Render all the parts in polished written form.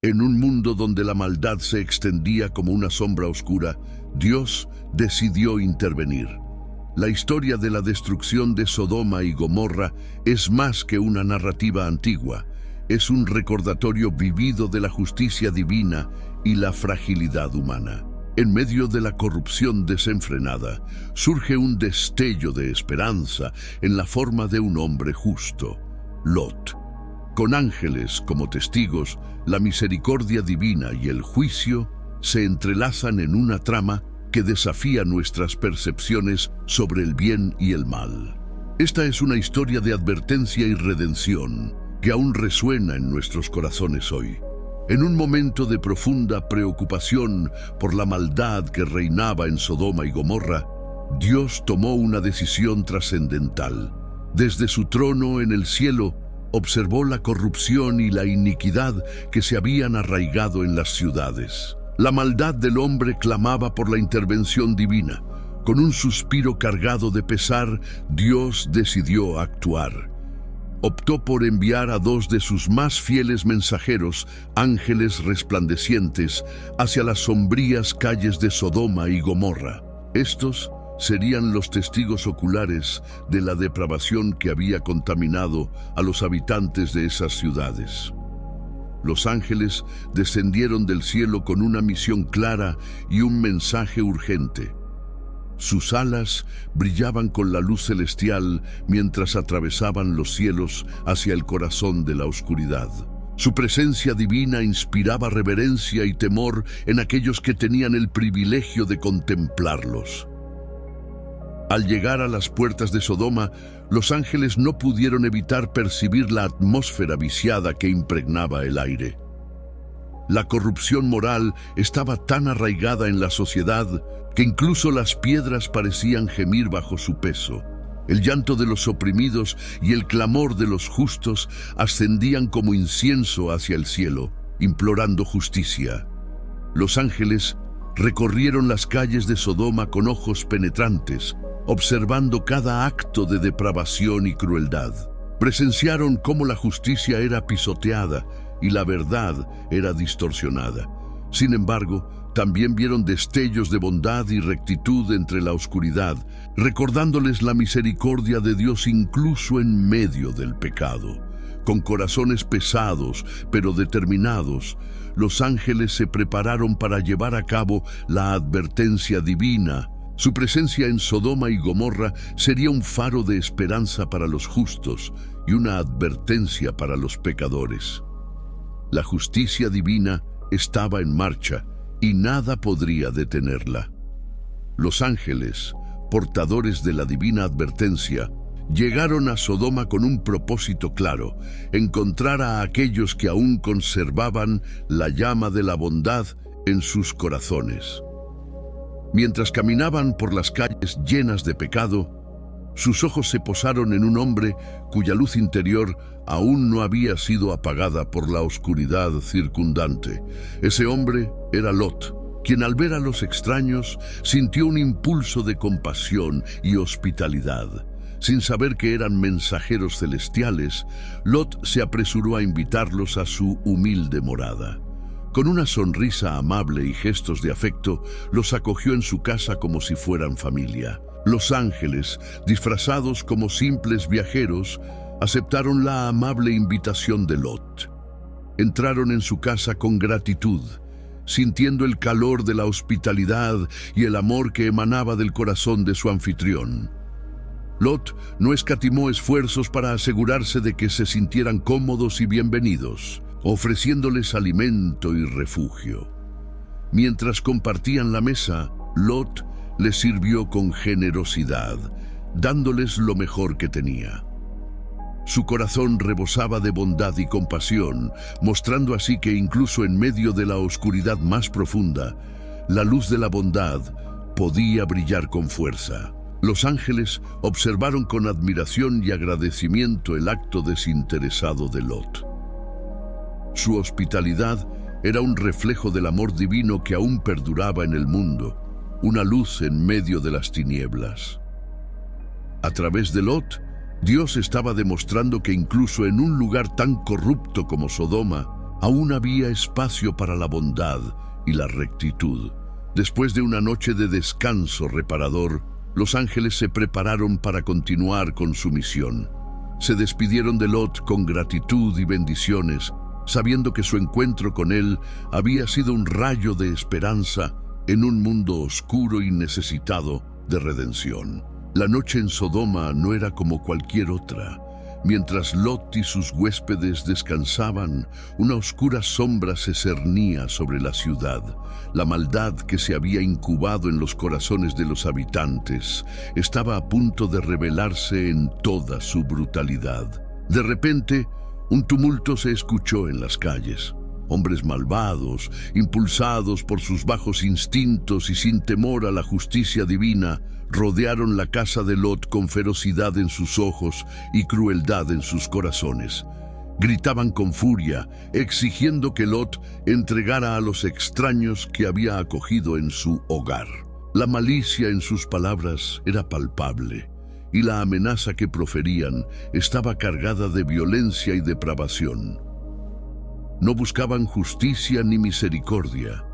En un mundo donde la maldad se extendía como una sombra oscura, Dios decidió intervenir. La historia de la destrucción de Sodoma y Gomorra es más que una narrativa antigua, es un recordatorio vivido de la justicia divina y la fragilidad humana. En medio de la corrupción desenfrenada, surge un destello de esperanza en la forma de un hombre justo, Lot. Con ángeles como testigos, la misericordia divina y el juicio se entrelazan en una trama que desafía nuestras percepciones sobre el bien y el mal. Esta es una historia de advertencia y redención que aún resuena en nuestros corazones hoy. En un momento de profunda preocupación por la maldad que reinaba en Sodoma y Gomorra, Dios tomó una decisión trascendental. Desde su trono en el cielo, observó la corrupción y la iniquidad que se habían arraigado en las ciudades. La maldad del hombre clamaba por la intervención divina. Con un suspiro cargado de pesar, Dios decidió actuar. Optó por enviar a dos de sus más fieles mensajeros, ángeles resplandecientes, hacia las sombrías calles de Sodoma y Gomorra. Estos serían los testigos oculares de la depravación que había contaminado a los habitantes de esas ciudades. Los ángeles descendieron del cielo con una misión clara y un mensaje urgente. Sus alas brillaban con la luz celestial mientras atravesaban los cielos hacia el corazón de la oscuridad. Su presencia divina inspiraba reverencia y temor en aquellos que tenían el privilegio de contemplarlos. Al llegar a las puertas de Sodoma, los ángeles no pudieron evitar percibir la atmósfera viciada que impregnaba el aire. La corrupción moral estaba tan arraigada en la sociedad que incluso las piedras parecían gemir bajo su peso. El llanto de los oprimidos y el clamor de los justos ascendían como incienso hacia el cielo, implorando justicia. Los ángeles recorrieron las calles de Sodoma con ojos penetrantes, observando cada acto de depravación y crueldad. Presenciaron cómo la justicia era pisoteada y la verdad era distorsionada. Sin embargo, también vieron destellos de bondad y rectitud entre la oscuridad, recordándoles la misericordia de Dios incluso en medio del pecado. Con corazones pesados, pero determinados, los ángeles se prepararon para llevar a cabo la advertencia divina. Su presencia en Sodoma y Gomorra sería un faro de esperanza para los justos y una advertencia para los pecadores. La justicia divina estaba en marcha y nada podría detenerla. Los ángeles, portadores de la divina advertencia, llegaron a Sodoma con un propósito claro: encontrar a aquellos que aún conservaban la llama de la bondad en sus corazones. Mientras caminaban por las calles llenas de pecado, sus ojos se posaron en un hombre cuya luz interior aún no había sido apagada por la oscuridad circundante. Ese hombre era Lot, quien al ver a los extraños sintió un impulso de compasión y hospitalidad. Sin saber que eran mensajeros celestiales, Lot se apresuró a invitarlos a su humilde morada. Con una sonrisa amable y gestos de afecto, los acogió en su casa como si fueran familia. Los ángeles, disfrazados como simples viajeros, aceptaron la amable invitación de Lot. Entraron en su casa con gratitud, sintiendo el calor de la hospitalidad y el amor que emanaba del corazón de su anfitrión. Lot no escatimó esfuerzos para asegurarse de que se sintieran cómodos y bienvenidos, ofreciéndoles alimento y refugio. Mientras compartían la mesa, Lot les sirvió con generosidad, dándoles lo mejor que tenía. Su corazón rebosaba de bondad y compasión, mostrando así que incluso en medio de la oscuridad más profunda, la luz de la bondad podía brillar con fuerza. Los ángeles observaron con admiración y agradecimiento el acto desinteresado de Lot. Su hospitalidad era un reflejo del amor divino que aún perduraba en el mundo, una luz en medio de las tinieblas. A través de Lot, Dios estaba demostrando que incluso en un lugar tan corrupto como Sodoma, aún había espacio para la bondad y la rectitud. Después de una noche de descanso reparador, los ángeles se prepararon para continuar con su misión. Se despidieron de Lot con gratitud y bendiciones, sabiendo que su encuentro con él había sido un rayo de esperanza en un mundo oscuro y necesitado de redención. La noche en Sodoma no era como cualquier otra. Mientras Lot y sus huéspedes descansaban, una oscura sombra se cernía sobre la ciudad. La maldad que se había incubado en los corazones de los habitantes estaba a punto de revelarse en toda su brutalidad. De repente, un tumulto se escuchó en las calles. Hombres malvados, impulsados por sus bajos instintos y sin temor a la justicia divina, rodearon la casa de Lot con ferocidad en sus ojos y crueldad en sus corazones. Gritaban con furia, exigiendo que Lot entregara a los extraños que había acogido en su hogar. La malicia en sus palabras era palpable, y la amenaza que proferían estaba cargada de violencia y depravación. No buscaban justicia ni misericordia,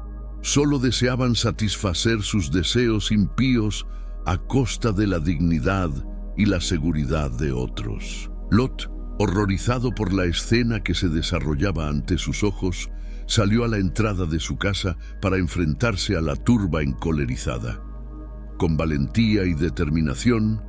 solo deseaban satisfacer sus deseos impíos a costa de la dignidad y la seguridad de otros. Lot, horrorizado por la escena que se desarrollaba ante sus ojos, salió a la entrada de su casa para enfrentarse a la turba encolerizada. Con valentía y determinación,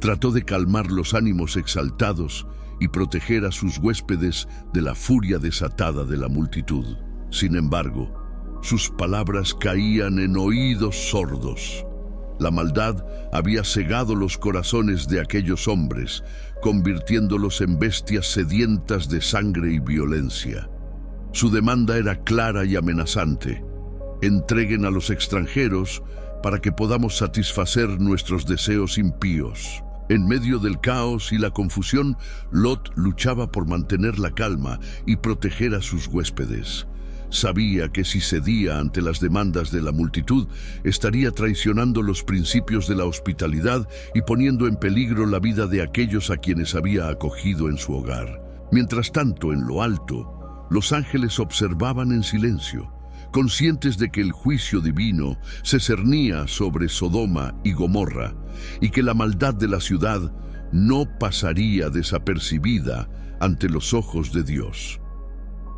trató de calmar los ánimos exaltados y proteger a sus huéspedes de la furia desatada de la multitud. Sin embargo, sus palabras caían en oídos sordos. La maldad había cegado los corazones de aquellos hombres, convirtiéndolos en bestias sedientas de sangre y violencia. Su demanda era clara y amenazante: entreguen a los extranjeros para que podamos satisfacer nuestros deseos impíos. En medio del caos y la confusión, Lot luchaba por mantener la calma y proteger a sus huéspedes. Sabía que si cedía ante las demandas de la multitud, estaría traicionando los principios de la hospitalidad y poniendo en peligro la vida de aquellos a quienes había acogido en su hogar. Mientras tanto, en lo alto, los ángeles observaban en silencio, conscientes de que el juicio divino se cernía sobre Sodoma y Gomorra y que la maldad de la ciudad no pasaría desapercibida ante los ojos de Dios.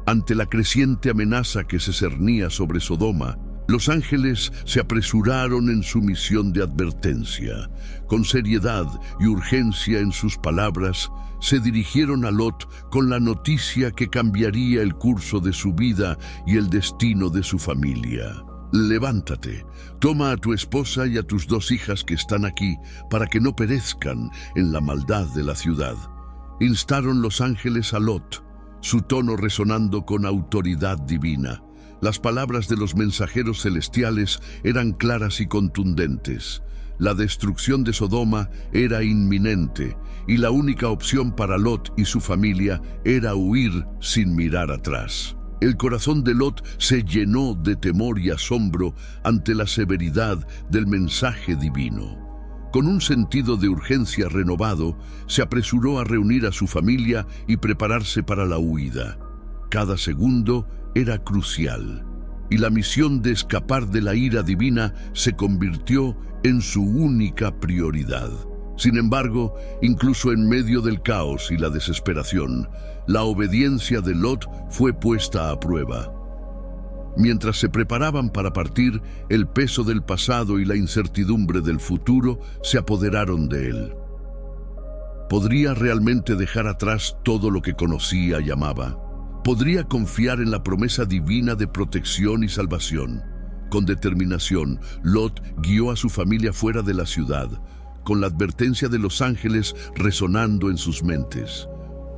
Ante la creciente amenaza que se cernía sobre Sodoma, los ángeles se apresuraron en su misión de advertencia. Con seriedad y urgencia en sus palabras, se dirigieron a Lot con la noticia que cambiaría el curso de su vida y el destino de su familia. Levántate, toma a tu esposa y a tus 2 hijas que están aquí, para que no perezcan en la maldad de la ciudad. Instaron los ángeles a Lot, su tono resonando con autoridad divina. Las palabras de los mensajeros celestiales eran claras y contundentes. La destrucción de Sodoma era inminente, y la única opción para Lot y su familia era huir sin mirar atrás. El corazón de Lot se llenó de temor y asombro ante la severidad del mensaje divino. Con un sentido de urgencia renovado, se apresuró a reunir a su familia y prepararse para la huida. Cada segundo era crucial, y la misión de escapar de la ira divina se convirtió en su única prioridad. Sin embargo, incluso en medio del caos y la desesperación, la obediencia de Lot fue puesta a prueba. Mientras se preparaban para partir, el peso del pasado y la incertidumbre del futuro se apoderaron de él. ¿Podría realmente dejar atrás todo lo que conocía y amaba? ¿Podría confiar en la promesa divina de protección y salvación? Con determinación, Lot guió a su familia fuera de la ciudad, con la advertencia de los ángeles resonando en sus mentes.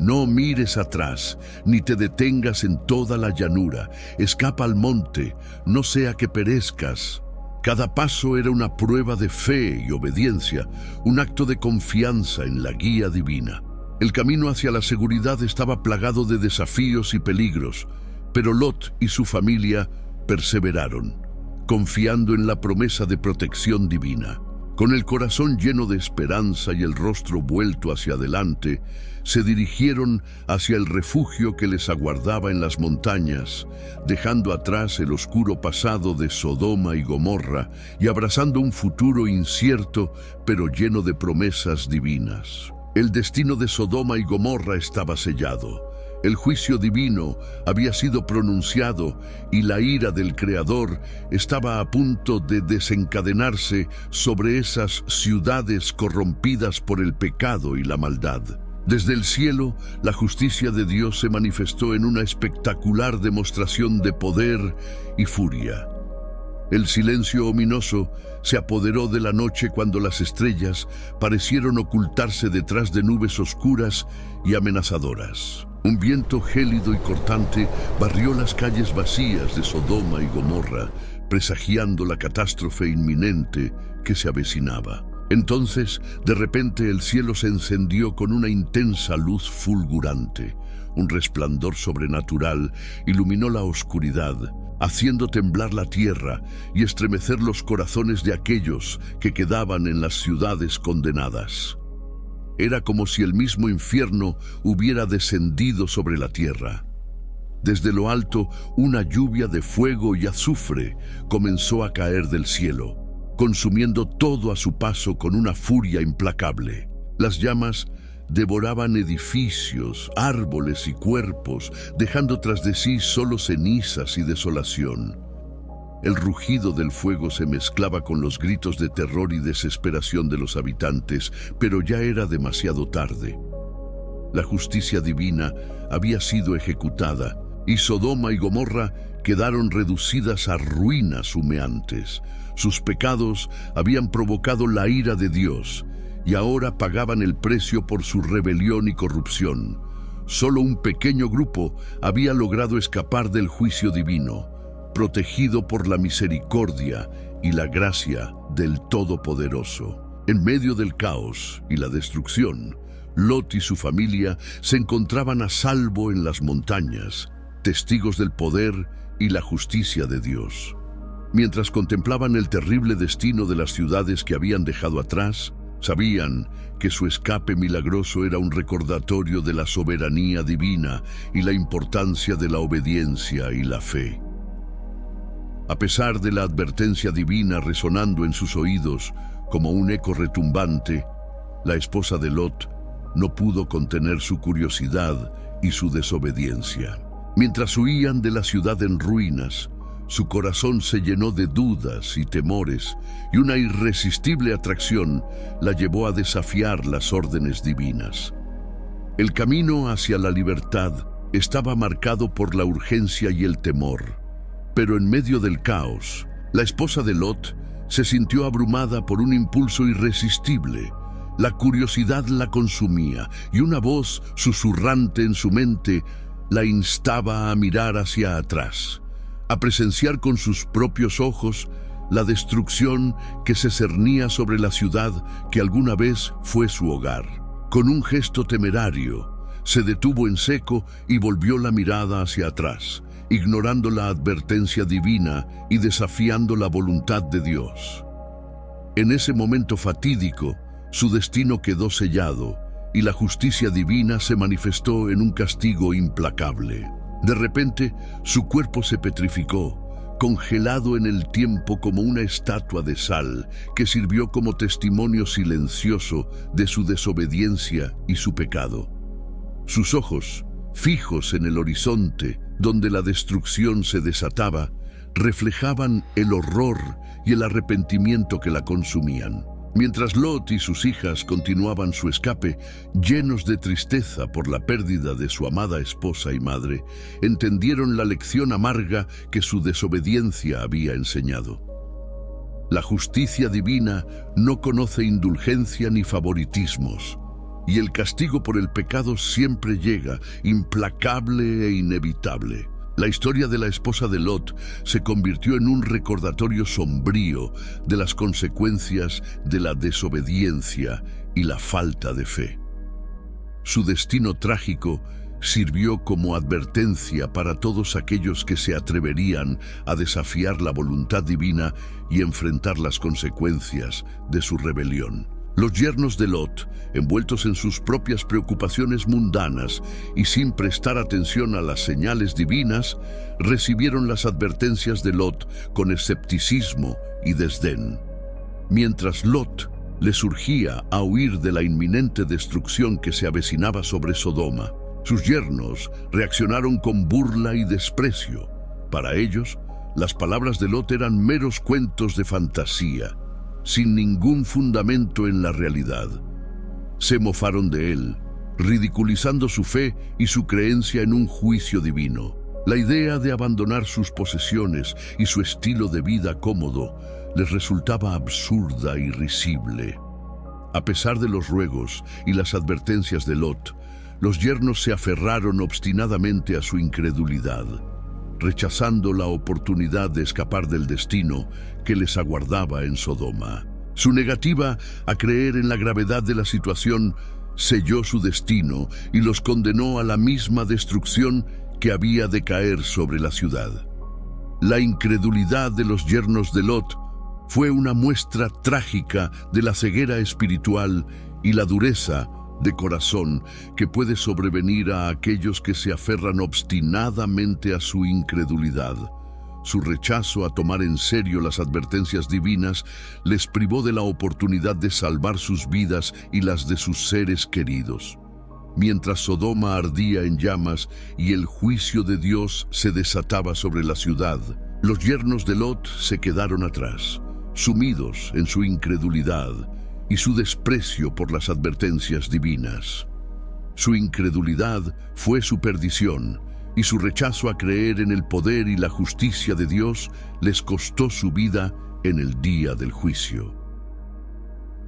No mires atrás, ni te detengas en toda la llanura. Escapa al monte, no sea que perezcas. Cada paso era una prueba de fe y obediencia, un acto de confianza en la guía divina. El camino hacia la seguridad estaba plagado de desafíos y peligros, pero Lot y su familia perseveraron, confiando en la promesa de protección divina. Con el corazón lleno de esperanza y el rostro vuelto hacia adelante, se dirigieron hacia el refugio que les aguardaba en las montañas, dejando atrás el oscuro pasado de Sodoma y Gomorra y abrazando un futuro incierto pero lleno de promesas divinas. El destino de Sodoma y Gomorra estaba sellado. El juicio divino había sido pronunciado y la ira del Creador estaba a punto de desencadenarse sobre esas ciudades corrompidas por el pecado y la maldad. Desde el cielo, la justicia de Dios se manifestó en una espectacular demostración de poder y furia. El silencio ominoso se apoderó de la noche cuando las estrellas parecieron ocultarse detrás de nubes oscuras y amenazadoras. Un viento gélido y cortante barrió las calles vacías de Sodoma y Gomorra, presagiando la catástrofe inminente que se avecinaba. Entonces, de repente, el cielo se encendió con una intensa luz fulgurante. Un resplandor sobrenatural iluminó la oscuridad, haciendo temblar la tierra y estremecer los corazones de aquellos que quedaban en las ciudades condenadas. Era como si el mismo infierno hubiera descendido sobre la tierra. Desde lo alto, una lluvia de fuego y azufre comenzó a caer del cielo, consumiendo todo a su paso con una furia implacable. Las llamas devoraban edificios, árboles y cuerpos, dejando tras de sí solo cenizas y desolación. El rugido del fuego se mezclaba con los gritos de terror y desesperación de los habitantes, pero ya era demasiado tarde. La justicia divina había sido ejecutada y Sodoma y Gomorra quedaron reducidas a ruinas humeantes. Sus pecados habían provocado la ira de Dios y ahora pagaban el precio por su rebelión y corrupción. Solo un pequeño grupo había logrado escapar del juicio divino, protegido por la misericordia y la gracia del Todopoderoso. En medio del caos y la destrucción, Lot y su familia se encontraban a salvo en las montañas, testigos del poder y la justicia de Dios. Mientras contemplaban el terrible destino de las ciudades que habían dejado atrás, sabían que su escape milagroso era un recordatorio de la soberanía divina y la importancia de la obediencia y la fe. A pesar de la advertencia divina resonando en sus oídos como un eco retumbante, la esposa de Lot no pudo contener su curiosidad y su desobediencia. Mientras huían de la ciudad en ruinas, su corazón se llenó de dudas y temores, y una irresistible atracción la llevó a desafiar las órdenes divinas. El camino hacia la libertad estaba marcado por la urgencia y el temor, pero en medio del caos, la esposa de Lot se sintió abrumada por un impulso irresistible. La curiosidad la consumía, y una voz susurrante en su mente la instaba a mirar hacia atrás, a presenciar con sus propios ojos la destrucción que se cernía sobre la ciudad que alguna vez fue su hogar. Con un gesto temerario, se detuvo en seco y volvió la mirada hacia atrás, ignorando la advertencia divina y desafiando la voluntad de Dios. En ese momento fatídico, su destino quedó sellado y la justicia divina se manifestó en un castigo implacable. De repente, su cuerpo se petrificó, congelado en el tiempo como una estatua de sal que sirvió como testimonio silencioso de su desobediencia y su pecado. Sus ojos, fijos en el horizonte donde la destrucción se desataba, reflejaban el horror y el arrepentimiento que la consumían. Mientras Lot y sus hijas continuaban su escape, llenos de tristeza por la pérdida de su amada esposa y madre, entendieron la lección amarga que su desobediencia había enseñado. La justicia divina no conoce indulgencia ni favoritismos, y el castigo por el pecado siempre llega, implacable e inevitable. La historia de la esposa de Lot se convirtió en un recordatorio sombrío de las consecuencias de la desobediencia y la falta de fe. Su destino trágico sirvió como advertencia para todos aquellos que se atreverían a desafiar la voluntad divina y enfrentar las consecuencias de su rebelión. Los yernos de Lot, envueltos en sus propias preocupaciones mundanas y sin prestar atención a las señales divinas, recibieron las advertencias de Lot con escepticismo y desdén. Mientras Lot le surgía a huir de la inminente destrucción que se avecinaba sobre Sodoma, sus yernos reaccionaron con burla y desprecio. Para ellos, las palabras de Lot eran meros cuentos de fantasía, sin ningún fundamento en la realidad. Se mofaron de él, ridiculizando su fe y su creencia en un juicio divino. La idea de abandonar sus posesiones y su estilo de vida cómodo les resultaba absurda y risible. A pesar de los ruegos y las advertencias de Lot, los yernos se aferraron obstinadamente a su incredulidad, rechazando la oportunidad de escapar del destino que les aguardaba en Sodoma. Su negativa a creer en la gravedad de la situación selló su destino y los condenó a la misma destrucción que había de caer sobre la ciudad. La incredulidad de los yernos de Lot fue una muestra trágica de la ceguera espiritual y la dureza de corazón que puede sobrevenir a aquellos que se aferran obstinadamente a su incredulidad. Su rechazo a tomar en serio las advertencias divinas les privó de la oportunidad de salvar sus vidas y las de sus seres queridos. Mientras Sodoma ardía en llamas y el juicio de Dios se desataba sobre la ciudad, los yernos de Lot se quedaron atrás, sumidos en su incredulidad y su desprecio por las advertencias divinas. Su incredulidad fue su perdición, y su rechazo a creer en el poder y la justicia de Dios les costó su vida en el día del juicio.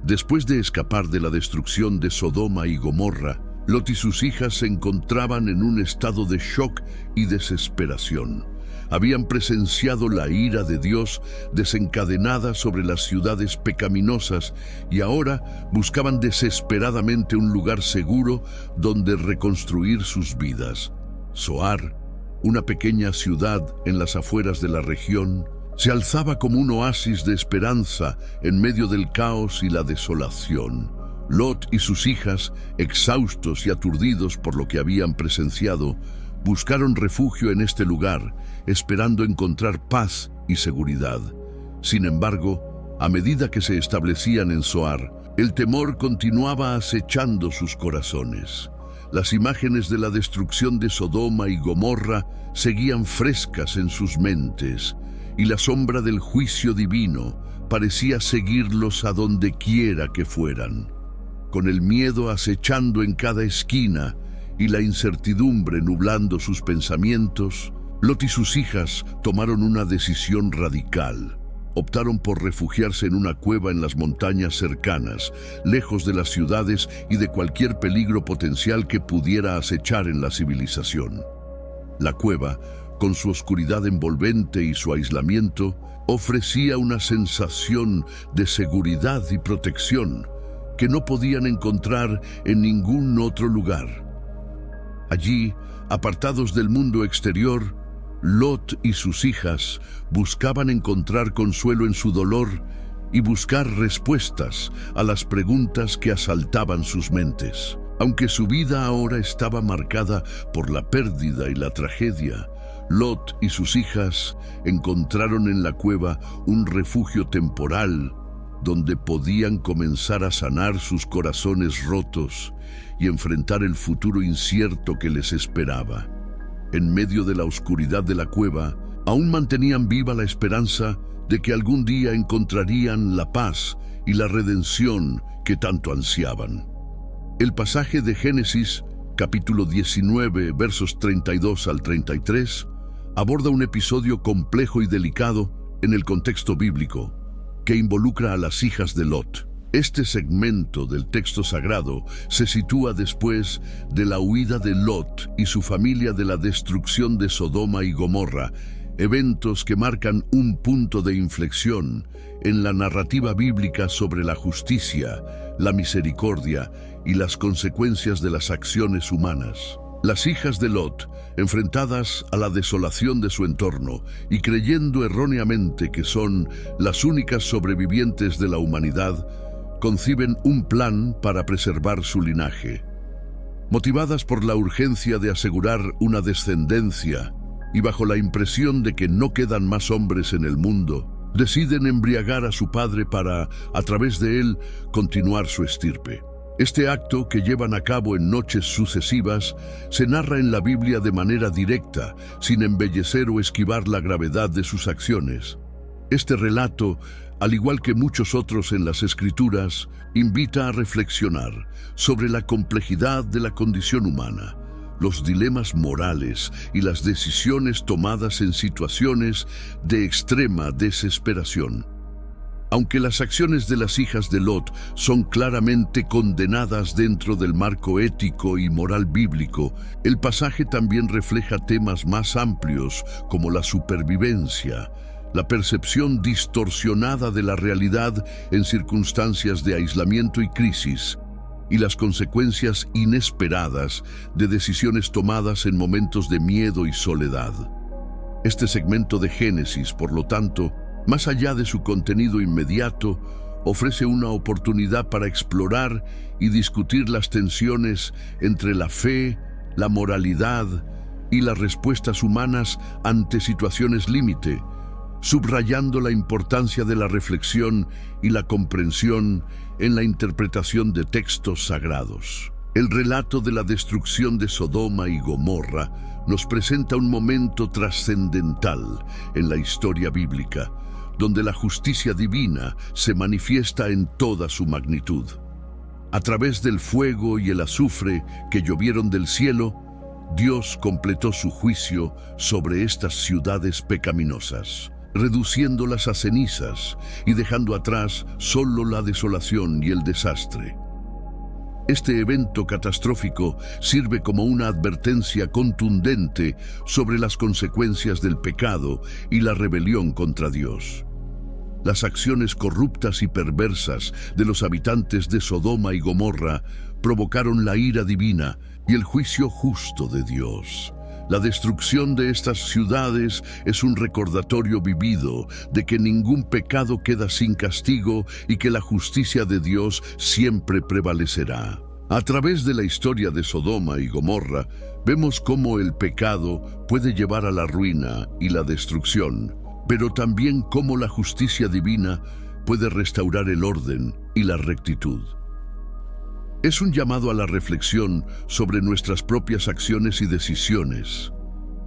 Después de escapar de la destrucción de Sodoma y Gomorra, Lot y sus hijas se encontraban en un estado de shock y desesperación. Habían presenciado la ira de Dios desencadenada sobre las ciudades pecaminosas y ahora buscaban desesperadamente un lugar seguro donde reconstruir sus vidas. Zoar, una pequeña ciudad en las afueras de la región, se alzaba como un oasis de esperanza en medio del caos y la desolación. Lot y sus hijas, exhaustos y aturdidos por lo que habían presenciado, buscaron refugio en este lugar, esperando encontrar paz y seguridad. Sin embargo, a medida que se establecían en Zoar, el temor continuaba acechando sus corazones. Las imágenes de la destrucción de Sodoma y Gomorra seguían frescas en sus mentes, y la sombra del juicio divino parecía seguirlos a donde quiera que fueran. Con el miedo acechando en cada esquina y la incertidumbre nublando sus pensamientos, Lot y sus hijas tomaron una decisión radical. Optaron por refugiarse en una cueva en las montañas cercanas, lejos de las ciudades y de cualquier peligro potencial que pudiera acechar en la civilización. La cueva, con su oscuridad envolvente y su aislamiento, ofrecía una sensación de seguridad y protección que no podían encontrar en ningún otro lugar. Allí, apartados del mundo exterior, Lot y sus hijas buscaban encontrar consuelo en su dolor y buscar respuestas a las preguntas que asaltaban sus mentes. Aunque su vida ahora estaba marcada por la pérdida y la tragedia, Lot y sus hijas encontraron en la cueva un refugio temporal donde podían comenzar a sanar sus corazones rotos y enfrentar el futuro incierto que les esperaba. En medio de la oscuridad de la cueva, aún mantenían viva la esperanza de que algún día encontrarían la paz y la redención que tanto ansiaban. El pasaje de Génesis, capítulo 19, versos 32 al 33, aborda un episodio complejo y delicado en el contexto bíblico, que involucra a las hijas de Lot. Este segmento del texto sagrado se sitúa después de la huida de Lot y su familia de la destrucción de Sodoma y Gomorra, eventos que marcan un punto de inflexión en la narrativa bíblica sobre la justicia, la misericordia y las consecuencias de las acciones humanas. Las hijas de Lot, enfrentadas a la desolación de su entorno y creyendo erróneamente que son las únicas sobrevivientes de la humanidad, conciben un plan para preservar su linaje. Motivadas por la urgencia de asegurar una descendencia y bajo la impresión de que no quedan más hombres en el mundo, deciden embriagar a su padre para, a través de él, continuar su estirpe. Este acto, que llevan a cabo en noches sucesivas, se narra en la Biblia de manera directa, sin embellecer o esquivar la gravedad de sus acciones. Este relato, al igual que muchos otros en las Escrituras, invita a reflexionar sobre la complejidad de la condición humana, los dilemas morales y las decisiones tomadas en situaciones de extrema desesperación. Aunque las acciones de las hijas de Lot son claramente condenadas dentro del marco ético y moral bíblico, el pasaje también refleja temas más amplios como la supervivencia, la percepción distorsionada de la realidad en circunstancias de aislamiento y crisis, y las consecuencias inesperadas de decisiones tomadas en momentos de miedo y soledad. Este segmento de Génesis, por lo tanto, más allá de su contenido inmediato, ofrece una oportunidad para explorar y discutir las tensiones entre la fe, la moralidad y las respuestas humanas ante situaciones límite, subrayando la importancia de la reflexión y la comprensión en la interpretación de textos sagrados. El relato de la destrucción de Sodoma y Gomorra nos presenta un momento trascendental en la historia bíblica, donde la justicia divina se manifiesta en toda su magnitud. A través del fuego y el azufre que llovieron del cielo, Dios completó su juicio sobre estas ciudades pecaminosas, reduciéndolas a cenizas y dejando atrás solo la desolación y el desastre. Este evento catastrófico sirve como una advertencia contundente sobre las consecuencias del pecado y la rebelión contra Dios. Las acciones corruptas y perversas de los habitantes de Sodoma y Gomorra provocaron la ira divina y el juicio justo de Dios. La destrucción de estas ciudades es un recordatorio vivido de que ningún pecado queda sin castigo y que la justicia de Dios siempre prevalecerá. A través de la historia de Sodoma y Gomorra, vemos cómo el pecado puede llevar a la ruina y la destrucción, pero también cómo la justicia divina puede restaurar el orden y la rectitud. Es un llamado a la reflexión sobre nuestras propias acciones y decisiones,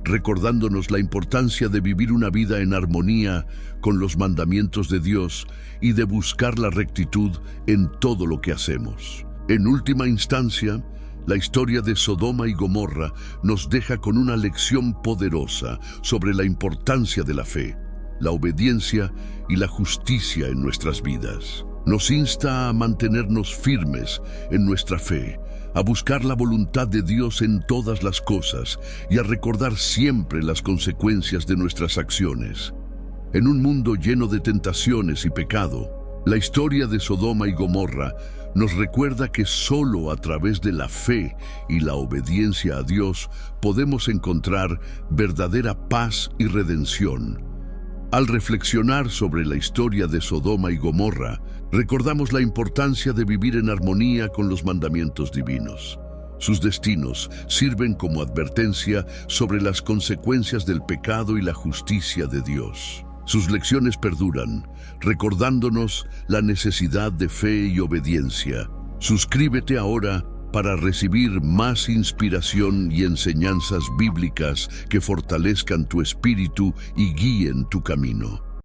recordándonos la importancia de vivir una vida en armonía con los mandamientos de Dios y de buscar la rectitud en todo lo que hacemos. En última instancia, la historia de Sodoma y Gomorra nos deja con una lección poderosa sobre la importancia de la fe, la obediencia y la justicia en nuestras vidas. Nos insta a mantenernos firmes en nuestra fe, a buscar la voluntad de Dios en todas las cosas y a recordar siempre las consecuencias de nuestras acciones. En un mundo lleno de tentaciones y pecado, la historia de Sodoma y Gomorra nos recuerda que solo a través de la fe y la obediencia a Dios podemos encontrar verdadera paz y redención. Al reflexionar sobre la historia de Sodoma y Gomorra, recordamos la importancia de vivir en armonía con los mandamientos divinos. Sus destinos sirven como advertencia sobre las consecuencias del pecado y la justicia de Dios. Sus lecciones perduran, recordándonos la necesidad de fe y obediencia. Suscríbete ahora para recibir más inspiración y enseñanzas bíblicas que fortalezcan tu espíritu y guíen tu camino.